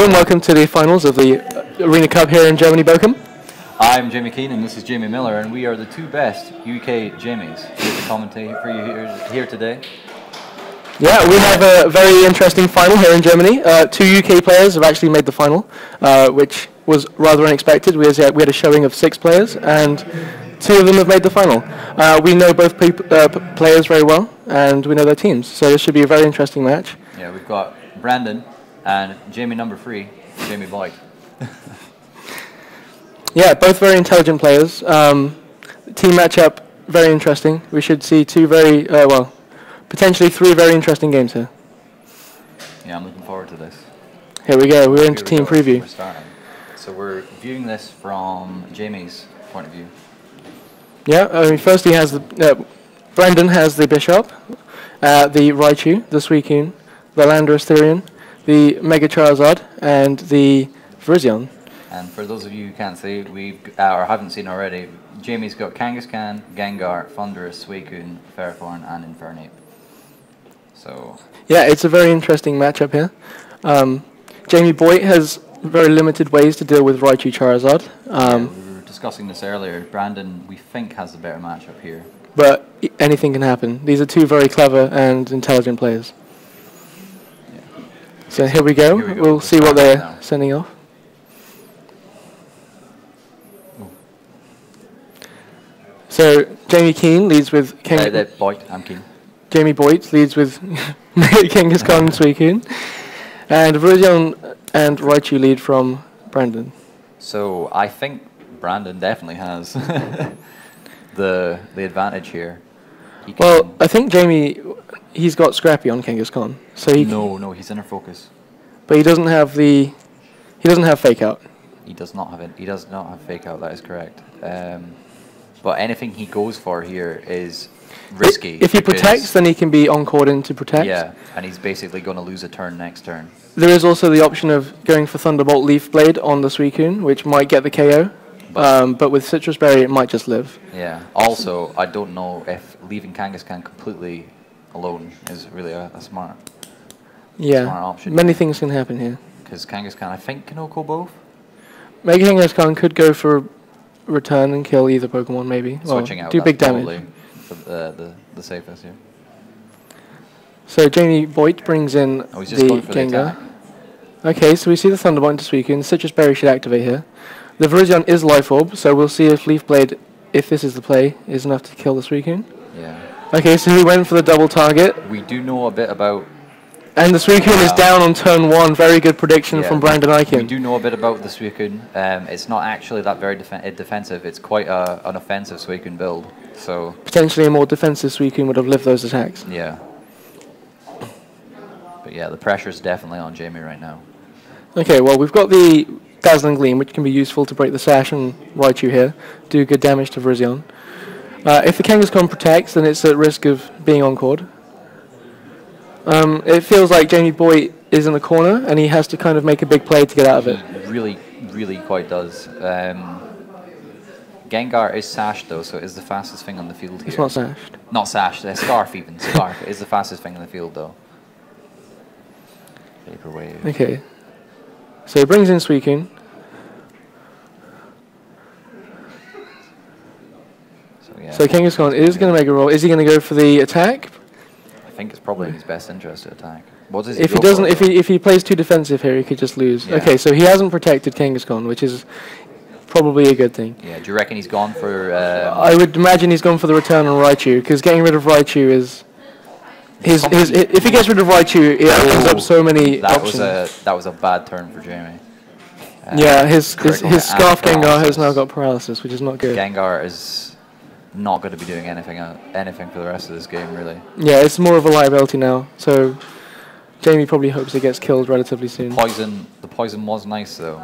Hello and welcome to the finals of the Arena Cup here in Germany, Bochum. I'm Jamie Keane and this is Jamie Miller, and we are the two best UK Jamies here to commentate for you here today. Yeah, we have a very interesting final here in Germany. Two UK players have actually made the final, which was rather unexpected. We had a showing of 6 players, and 2 of them have made the final. We know both players very well, and we know their teams, so this should be a very interesting match. Yeah, we've got Brandon and Jamie number 3, Jamie Boyd. Yeah, both very intelligent players. Team matchup, very interesting. We should see 2 very, potentially 3 very interesting games here. Yeah, I'm looking forward to this. Here we go, we're into team preview. We're starting. So we're viewing this from Jamie's point of view. Yeah, I mean, first he has the, Brandon has the Bishop, the Raichu, the Suicune, the Landorus Therian, the Mega Charizard, and the Virizion. And for those of you who can't see, or haven't seen already, Jamie's got Kangaskhan, Gengar, Thundurus, Suicune, Ferrothorn, and Infernape. So yeah, it's a very interesting matchup here. Jamie Boyd has very limited ways to deal with Raichu Charizard. Yeah, we were discussing this earlier. Brandon, we think, has the better matchup here. But anything can happen. These are 2 very clever and intelligent players. Yeah. So here we go. We'll see what they're sending off. So Jamie Keane leads with Boyd, I'm Keane. Jamie Boyd leads with Kangaskhan and Suicune, and Virizion and Raichu lead from Brandon. So I think Brandon definitely has the advantage here. Well, I think Jamie, he's got Scrappy on Kangaskhan, so he no, he's inner focus. But he doesn't have Fake Out. He does not have it. He does not have Fake Out. That is correct. But anything he goes for here is risky. If he protects, then he can be on-court into protect. Yeah, and he's basically going to lose a turn next turn. There is also the option of going for Thunderbolt Leaf Blade on the Suicune, which might get the KO. But with Citrus Berry, it might just live. Yeah. Also, I don't know if leaving Kangaskhan completely alone is really a smart option. Many things can happen here. Because Kangaskhan, I think, can OHKO both. Mega Kangaskhan could go for return and kill either Pokemon, maybe. Switching out. Do big damage. The safest, yeah. So Jamie Boyd brings in the Gengar. Okay, so we see the Thunderbolt into Suicune. Citrus Berry should activate here. The Virizion is Life Orb, so we'll see if Leaf Blade, if this is the play, is enough to kill the Suicune. Yeah. Okay, so he went for the double target. We do know a bit about... And the Suicune is down on turn 1. Very good prediction from Brandon Eichen. We do know a bit about the Suicune. It's not actually that very defensive. It's quite an offensive Suicune build. So potentially a more defensive Suicune would have lived those attacks. Yeah. But yeah, the pressure's definitely on Jamie right now. Okay, well, we've got the Dazzling Gleam, which can be useful to break the sash and Raichu here. Do good damage to Virizion. If the Kangaskhan protects, then it's at risk of being on-court. It feels like Jamie Boyd is in the corner, and he has to kind of make a big play to get out of it. He really quite does. Gengar is sashed, though, so it is the fastest thing on the field here. It's not sashed. Not sashed, Scarf even. Scarf is the fastest thing on the field, though. Vaporwave. Okay. So he brings in Suicune. So Kangaskhan is going to make a roll. Is he going to go for the attack? I think it's probably in his best interest to attack. What does if he doesn't, if he plays too defensive here, he could just lose. Yeah. Okay, so he hasn't protected Kangaskhan, which is probably a good thing. Yeah. Do you reckon he's gone for? I would imagine he's gone for the return on Raichu, because getting rid of Raichu is if he gets rid of Raichu, it opens up so many options. That was a bad turn for Jamie. Yeah, his Scarf Gengar has now got paralysis, which is not good. Gengar is not going to be doing anything for the rest of this game, really. Yeah, it's more of a liability now. So Jamie probably hopes it gets killed relatively soon. The poison was nice, though.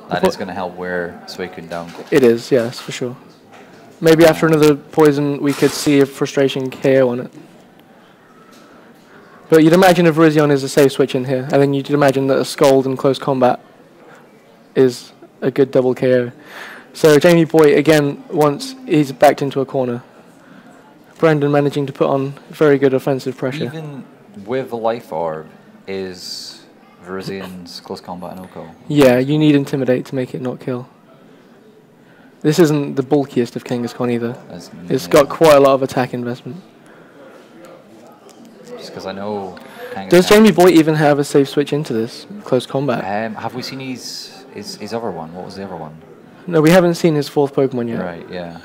That is going to help wear Suicune down. It is, yes, for sure. Maybe after another poison, we could see a frustration KO on it. But you'd imagine if Virizion is a safe switch in here, and then you'd imagine that a Scald in close combat is a good double KO. So Jamie Boyd, again, he's backed into a corner. Brandon managing to put on very good offensive pressure. Even with the Life Orb, is Verizian's close combat and Oko. Yeah, you need Intimidate to make it not kill. This isn't the bulkiest of Kangaskhan either. It's got quite a lot of attack investment. Just because I know... Does Jamie Boy even have a safe switch into this close combat? Have we seen his other one? What was the other one? No, we haven't seen his 4th Pokemon yet. Right, yeah.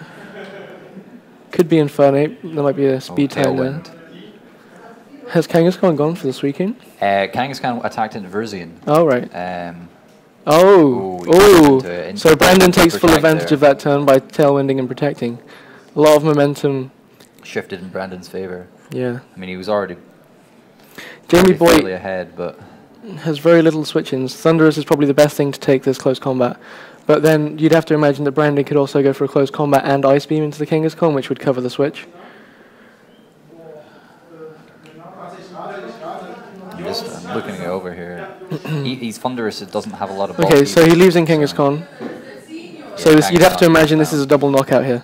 Could be Infernape. There might be a speed time there. Has Kangaskhan gone for the Suicune? Kangaskhan attacked into Verizian. Oh, right. Into so Brandon takes full advantage of that turn by tailwinding and protecting. A lot of momentum. Shifted in Brandon's favour. Yeah. I mean, he was already Jamie Boy ahead, but has very little switch-ins. Thunderous is probably the best thing to take this close combat. But then you'd have to imagine that Brandon could also go for a close combat and Ice Beam into the Kangaskhan, which would cover the switch. I'm looking it over here. He's Thunderous. It doesn't have a lot of. Okay, so he leaves in Kangaskhan. So you'd have to imagine this is a double knockout here.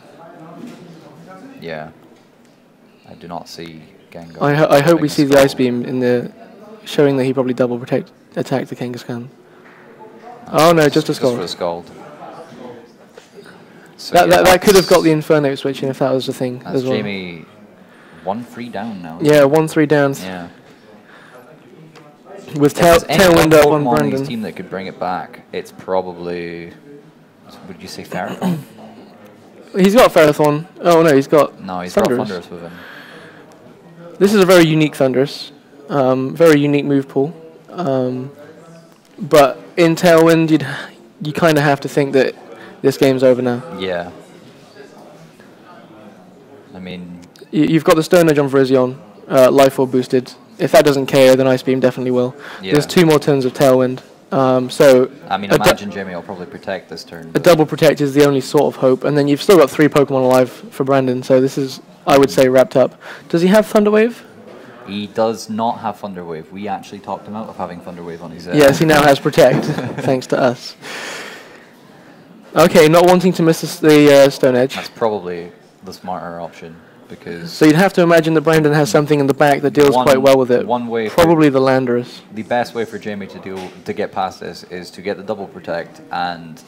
Yeah. I do not see Gengar. I hope we see the Ice Beam in the showing that he probably double attacked the Kangaskhan. Oh no, just a Scald. Just for a Scald. So that could have got the Inferno switch in if that was the thing that's as well. Jamie 1-3 down now. Yeah, 1-3 down. Yeah. With Tailwind up on Brandon. His team that could bring it back, it's probably, would you say Ferrothorn? He's got Ferrothorn. Oh no, he's got Thunderous. Got Thunderous with him. This is a very unique Thunderous. Very unique move pool. But in Tailwind, you kind of have to think that this game's over now. Yeah. I mean... You've got the Stone Edge on Verizion, Life Orb boosted. If that doesn't KO, then Ice Beam definitely will. Yeah. There's 2 more turns of Tailwind. So I mean, imagine Jamie will probably protect this turn. A double protect is the only sort of hope. And then you've still got 3 Pokemon alive for Brandon. So this is, I would say, wrapped up. Does he have Thunder Wave? He does not have Thunder Wave. We actually talked him out of having Thunder Wave on his... Yes, he now has Protect, thanks to us. Okay, not wanting to miss the Stone Edge. That's probably the smarter option, because... So you'd have to imagine that Brandon has something in the back that deals quite well with it. One way probably the Landorus. The best way for Jamie to get past this is to get the double Protect and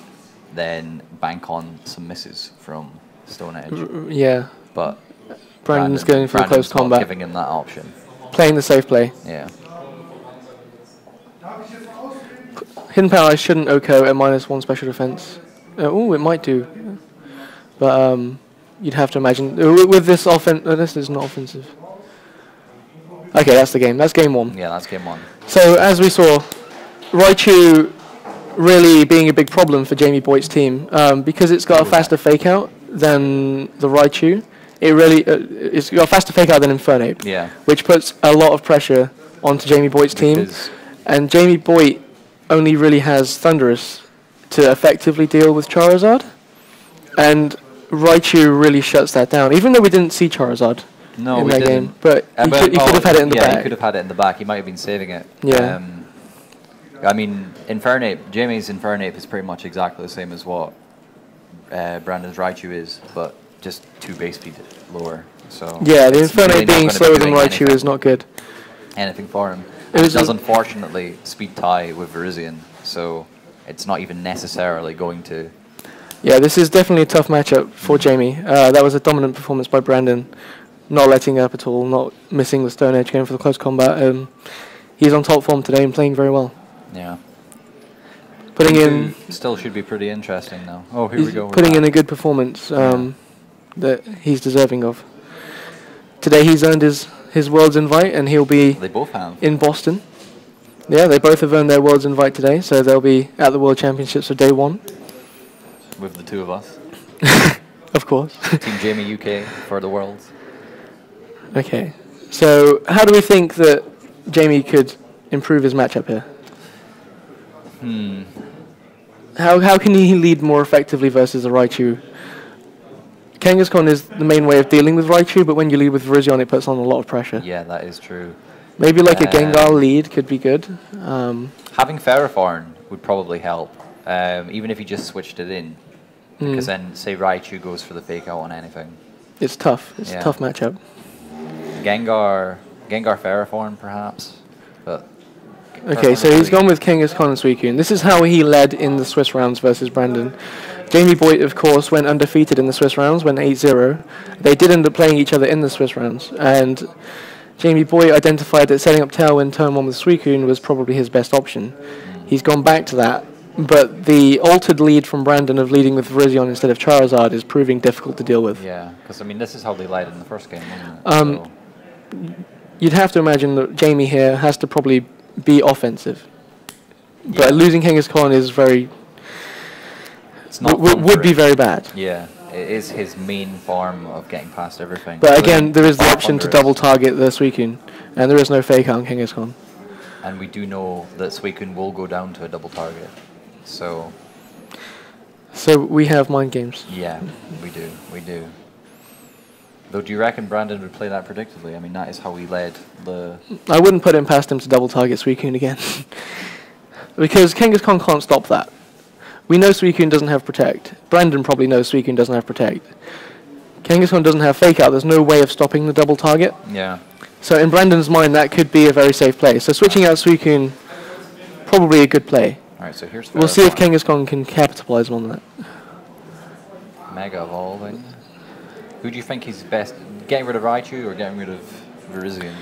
then bank on some misses from Stone Edge. Yeah. But Brandon's going for a close combat. Giving him that option. Playing the safe play. Yeah. Hidden Power shouldn't OHKO at -1 special defense. Oh, it might do. But you'd have to imagine with this offense. This is not offensive. Okay, that's the game. That's game 1. Yeah, that's game 1. So as we saw, Raichu really being a big problem for Jamie Boyd's team because it's got a faster fake out than the Raichu. It really it's got a faster fake out than Infernape. Yeah. Which puts a lot of pressure onto Jamie Boyd's team, and Jamie Boyd only really has Thunderous to effectively deal with Charizard, and Raichu really shuts that down. Even though we didn't see Charizard in that game, but he could have had it in the back. Yeah, he could have had it in the back. He might have been saving it. Yeah. I mean, Jamie's Infernape is pretty much exactly the same as what Brandon's Raichu is, but just 2 base speed lower. So yeah, the Infernape being slower than Raichu is not good. Anything for him. It does unfortunately speed tie with Verizian, so it's not even necessarily going to... Yeah, this is definitely a tough matchup for Jamie. That was a dominant performance by Brandon, not letting up at all, not missing the Stone Edge, going for the close combat. He's on top form today and playing very well. Yeah. Putting in... Still should be pretty interesting now. Oh, here we go. Putting in a good performance that he's deserving of. Today he's earned his World's Invite, and he'll be in Boston. Yeah, they both have earned their World's Invite today, so they'll be at the World Championships for day 1. With the 2 of us. Of course. Team Jamie UK for the Worlds. Okay, so how do we think that Jamie could improve his matchup here? How can he lead more effectively versus a Raichu? Kangaskhan is the main way of dealing with Raichu, but when you lead with Verizion, it puts on a lot of pressure. Yeah, that is true. Maybe like a Gengar lead could be good. Having Ferrothorn would probably help, even if he just switched it in. Because then, say Raichu goes for the fake out on anything. It's tough. It's a tough matchup. Gengar Ferrothorn, perhaps. But Okay, so he's gone with Genghis Khan and Suicune. This is how he led in the Swiss rounds versus Brandon. Jamie Boyd, of course, went undefeated in the Swiss rounds, went 8-0. They did end up playing each other in the Swiss rounds, and Jamie Boyd identified that setting up Tailwind turn 1 with Suicune was probably his best option. He's gone back to that, but the altered lead from Brandon of leading with Virizion instead of Charizard is proving difficult to deal with. Yeah, because I mean, this is how they led in the first game, wasn't it? You'd have to imagine that Jamie here has to probably be offensive. But losing Genghis Khan is very... It's not would be very bad. Yeah, it is his main form of getting past everything. But again, there is the option to double target the Suicune, and there is no fake out on Genghis Khan. And we do know that Suicune will go down to a double target. So we have mind games. Yeah, we do. Though, do you reckon Brandon would play that predictably? I mean, that is how he led the... I wouldn't put him past him to double target Suicune again. Because Genghis Khan can't stop that. We know Suicune doesn't have Protect. Brandon probably knows Suicune doesn't have Protect. Genghis Khan doesn't have Fake Out. There's no way of stopping the double target. Yeah. So in Brandon's mind, that could be a very safe play. So switching out Suicune, probably a good play. Alright, so here's... We'll see if Genghis Khan can capitalize on that. Mega Evolving. Who do you think is best? Getting rid of Raichu or getting rid of Virizion?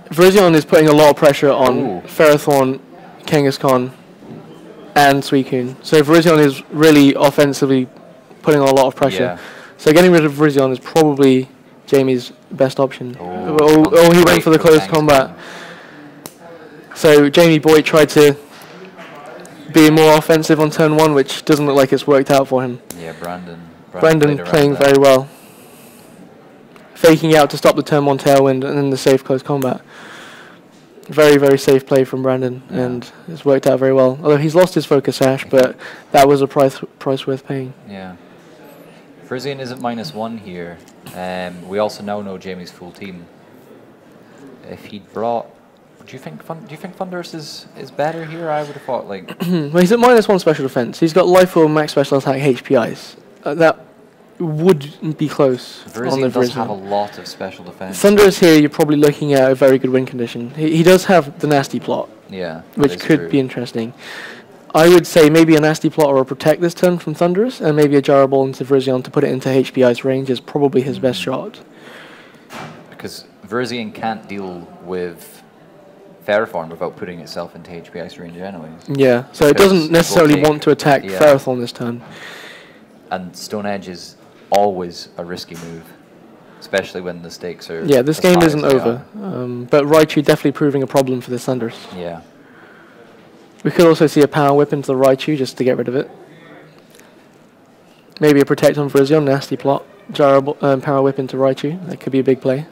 Virizion is putting a lot of pressure on Ferrothorn, Genghis Khan, and Suicune. So Virizion is really offensively putting on a lot of pressure. Yeah. So getting rid of Virizion is probably Jamie's best option. He went for the close combat. So Jamie Boyd tried to be more offensive on turn 1, which doesn't look like it's worked out for him. Yeah, Brandon playing very well. Faking out to stop the turn 1 Tailwind and then the safe close combat. Very, very safe play from Brandon, and it's worked out very well. Although he's lost his Focus Sash, but that was a price worth paying. Yeah. Virizion isn't -1 here. We also now know Jamie's full team. If he brought... Do you think Thunderous is better here? I would have thought, like... Well, he's at -1 special defense. He's got Life Orb, Max Special Attack, HPIs. That would be close on the Virizion does have a lot of special defense. Thunderous here, you're probably looking at a very good win condition. He does have the Nasty Plot, which could be interesting. I would say maybe a Nasty Plot or a Protect this turn from Thunderous, and maybe a Gyro Ball into Virizion to put it into HPI's range is probably his best shot. Because Virizion can't deal with Ferrothorn without putting itself into HPI's range anyways. Yeah, so it doesn't necessarily want to attack Ferrothorn this turn. And Stone Edge is always a risky move, especially when the stakes are... Yeah, this game isn't over, but Raichu definitely proving a problem for the Thunders. Yeah. We could also see a Power Whip into the Raichu just to get rid of it. Maybe a Protect on Virizion, Nasty Plot, Power Whip into Raichu. That could be a big play.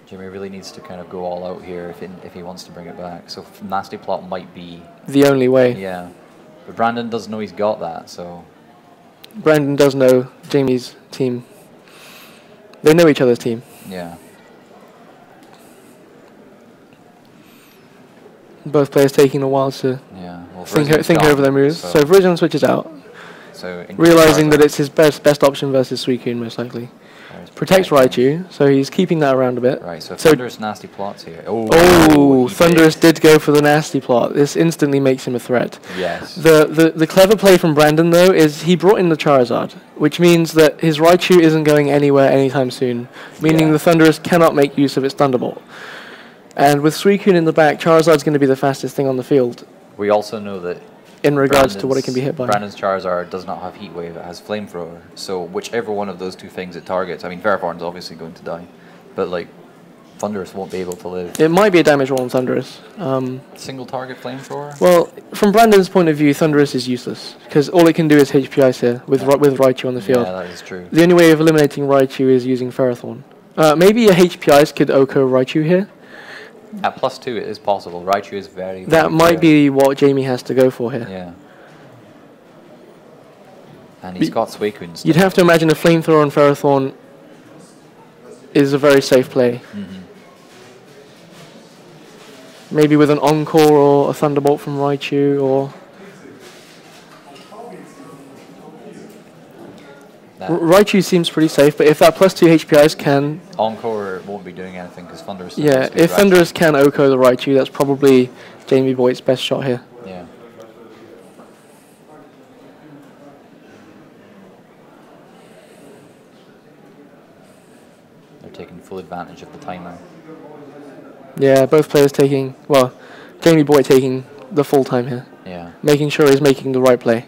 Jimmy really needs to kind of go all out here if he wants to bring it back. So Nasty Plot might be... the only way. Yeah. But Brandon does know he's got that, so... Brandon does know Jamie's team. They know each other's team. Yeah. Both players taking a while to think over their moves. So Virizion switches out, realizing that it's his best option versus Suicune most likely. Protects Raichu, so he's keeping that around a bit. Right, so Thunderous Nasty Plots here. Thunderous did go for the Nasty Plot. This instantly makes him a threat. Yes. The clever play from Brandon, though, is he brought in the Charizard, which means that his Raichu isn't going anywhere anytime soon, meaning the Thunderous cannot make use of its Thunderbolt. And with Suicune in the back, Charizard's going to be the fastest thing on the field. We also know that in regards to what it can be hit by. Brandon's Charizard does not have Heat Wave, it has Flamethrower. So whichever one of those two things it targets, I mean, Ferrothorn's obviously going to die, but like, Thunderous won't be able to live. It might be a damage roll on Thunderous. Single target Flamethrower? Well, from Brandon's point of view, Thunderous is useless, because all it can do is HPIs here, with Raichu on the field. Yeah, that is true. The only way of eliminating Raichu is using Ferrothorn. Maybe a HPIs could OHKO Raichu here. At +2 it is possible. Raichu is very... That might be what Jamie has to go for here. Yeah. And he's got Suicune. You'd have to imagine a Flamethrower on Ferrothorn is a very safe play. Maybe with an Encore or a Thunderbolt from Raichu, or... Raichu seems pretty safe, but if that +2 HPIs can... Encore won't be doing anything because Thunderous... Yeah, if Thunderous can OHKO the Raichu, that's probably Jamie Boyd's best shot here. Yeah. They're taking full advantage of the timer. Yeah, both players taking... Well, Jamie Boyd taking the full time here. Yeah. Making sure he's making the right play.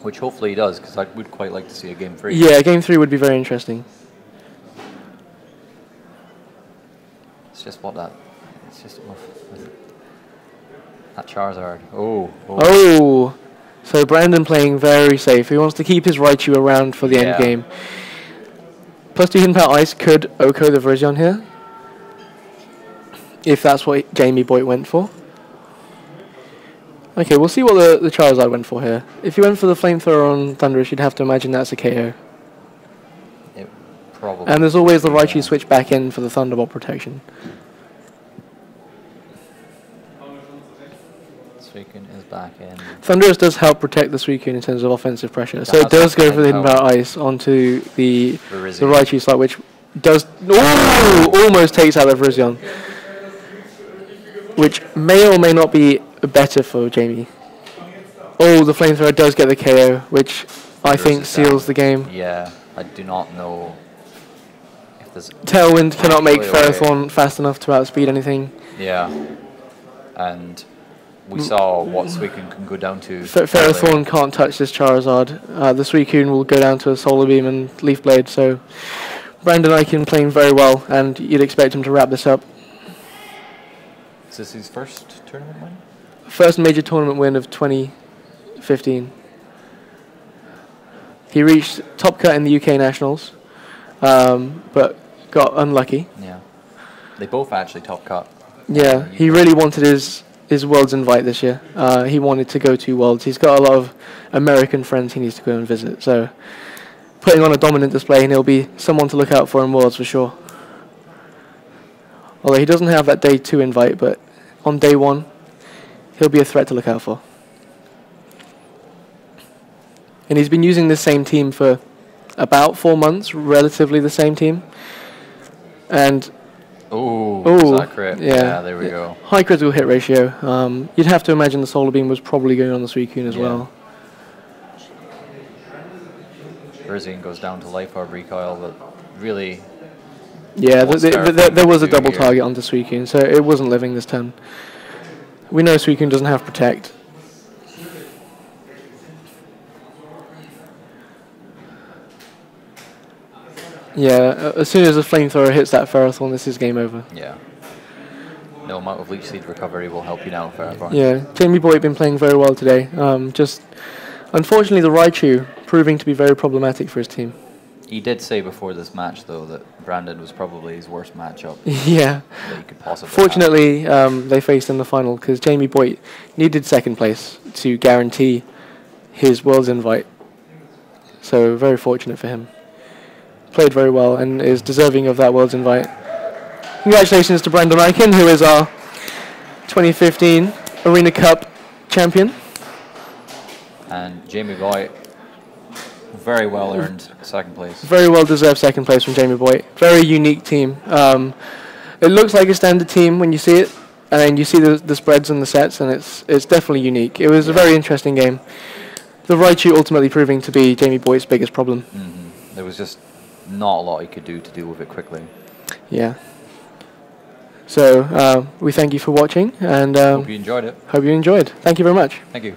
Which hopefully he does, because I would quite like to see a game 3. Yeah, game 3 would be very interesting. It's just what that... It's just... That Charizard. Oh. Oh! So Brandon playing very safe. He wants to keep his Raichu around for the end game. +2 hidden power ice could OHKO the Virizion here. If that's what Jamie Boyd went for. Okay, we'll see what the Charizard went for here. If you went for the Flamethrower on Thunderous, you'd have to imagine that's a KO. It probably. And there's always the Raichu switch back in for the Thunderbolt protection. Suicune is back in. Thunderous does help protect the Suicune in terms of offensive pressure. So it does go for the hidden power ice onto the Raichu slot, which does... almost takes out the Virizion. Which may or may not be better for Jamie. Oh, the Flamethrower does get the KO, which I think seals the game. Yeah, I do not know if there's... Tailwind cannot make Ferrothorn fast enough to outspeed anything. Yeah, and we saw what Suicune can go down to. Ferrothorn can't touch this Charizard. The Suicune will go down to a Solar Beam and Leaf Blade, so Brandon Eichen playing very well, and you'd expect him to wrap this up. Is this his first tournament win? First major tournament win of 2015. He reached top cut in the UK Nationals, but got unlucky. Yeah, they both actually top cut. Yeah, he really wanted his Worlds invite this year. He wanted to go to Worlds. He's got a lot of American friends he needs to go and visit, so putting on a dominant display, and he'll be someone to look out for in Worlds for sure. Although he doesn't have that day 2 invite, but on day 1, he'll be a threat to look out for. And he's been using the same team for about 4 months, relatively the same team. And is that crit? Yeah, there we go. High critical hit ratio. You'd have to imagine the Solar Beam was probably going on the Suicune as well. Virizion goes down to Life Orb recoil, but really... Yeah, there was a double target onto Suicune, so it wasn't living this turn. We know Suicune doesn't have Protect. Yeah, as soon as the Flamethrower hits that Ferrothorn, this is game over. Yeah. No amount of Leech Seed recovery will help you now, Ferrothorn. Yeah, Jamie Boyd been playing very well today. Just, unfortunately, the Raichu proving to be very problematic for his team. He did say before this match, though, that Brandon was probably his worst matchup. Yeah. That he could possibly Fortunately, they faced in the final because Jamie Boyd needed 2nd place to guarantee his Worlds invite. So very fortunate for him. Played very well and is deserving of that Worlds invite. Congratulations to Brandon Eichen, who is our 2015 Arena Cup champion. And Jamie Boyd, very well earned 2nd place. Very well deserved 2nd place from Jamie Boyd. Very unique team. It looks like a standard team when you see it, and then you see the spreads and the sets, and it's definitely unique. It was a very interesting game. The Raichu ultimately proving to be Jamie Boyd's biggest problem. There was just not a lot he could do to deal with it quickly. Yeah. So we thank you for watching, and hope you enjoyed it. Hope you enjoyed. Thank you very much. Thank you.